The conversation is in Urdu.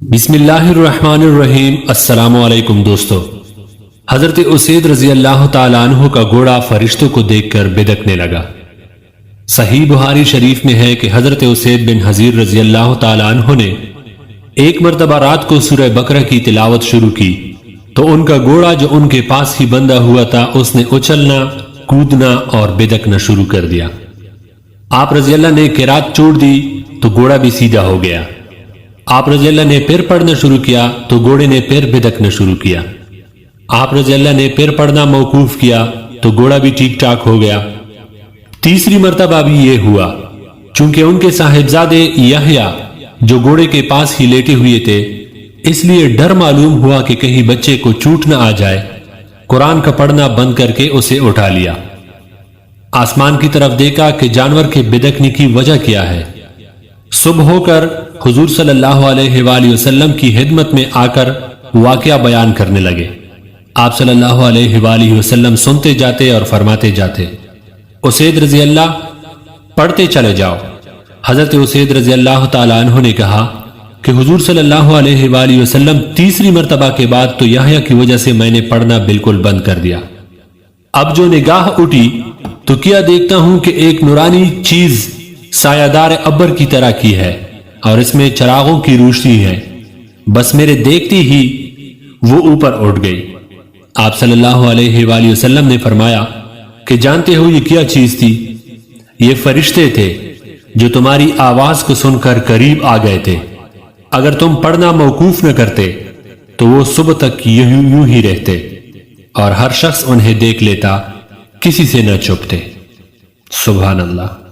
بسم اللہ الرحمن الرحیم۔ السلام علیکم دوستو۔ حضرت اسید رضی اللہ تعالیٰ عنہ کا گھوڑا فرشتوں کو دیکھ کر بدکنے لگا۔ صحیح بخاری شریف میں ہے کہ حضرت اسید بن حضیر رضی اللہ تعالیٰ عنہ نے ایک مرتبہ رات کو سورہ بقرہ کی تلاوت شروع کی تو ان کا گھوڑا جو ان کے پاس ہی بندھا ہوا تھا اس نے اچھلنا، کودنا اور بدکنا شروع کر دیا۔ آپ رضی اللہ نے قرات چھوڑ دی تو گھوڑا بھی سیدھا ہو گیا۔ آپ رضی اللہ نے پھر پڑھنا شروع کیا تو گھوڑے نے پھر بدکنا شروع کیا۔ آپ رضی اللہ نے پھر پڑھنا موقوف کیا تو گھوڑا بھی ٹھیک ٹھاک ہو گیا۔ تیسری مرتبہ بھی یہ ہوا، چونکہ ان کے صاحبزادے یحییٰ جو گھوڑے کے پاس ہی لیٹے ہوئے تھے، اس لیے ڈر معلوم ہوا کہ کہیں بچے کو چوٹ نہ آ جائے، قرآن کا پڑھنا بند کر کے اسے اٹھا لیا۔ آسمان کی طرف دیکھا کہ جانور کے بدکنے کی وجہ کیا ہے۔ صبح ہو کر حضور صلی اللہ علیہ وآلہ وسلم کی خدمت میں آ کر واقعہ بیان کرنے لگے۔ آپ صلی اللہ علیہ وآلہ وسلم سنتے جاتے اور فرماتے جاتے، اسید رضی اللہ پڑھتے چلے جاؤ۔ حضرت اسید رضی اللہ تعالیٰ عنہ نے کہا کہ حضور صلی اللہ علیہ وآلہ وسلم تیسری مرتبہ کے بعد تو یحییٰ کی وجہ سے میں نے پڑھنا بالکل بند کر دیا۔ اب جو نگاہ اٹھی تو کیا دیکھتا ہوں کہ ایک نورانی چیز سایہ دار ابر کی طرح کی ہے اور اس میں چراغوں کی روشنی ہے، بس میرے دیکھتے ہی وہ اوپر اٹھ گئی۔ آپ صلی اللہ علیہ وآلہ وسلم نے فرمایا کہ جانتے ہو یہ کیا چیز تھی؟ یہ فرشتے تھے جو تمہاری آواز کو سن کر قریب آ گئے تھے۔ اگر تم پڑھنا موقوف نہ کرتے تو وہ صبح تک یوں ہی رہتے اور ہر شخص انہیں دیکھ لیتا، کسی سے نہ چھپتے۔ سبحان اللہ۔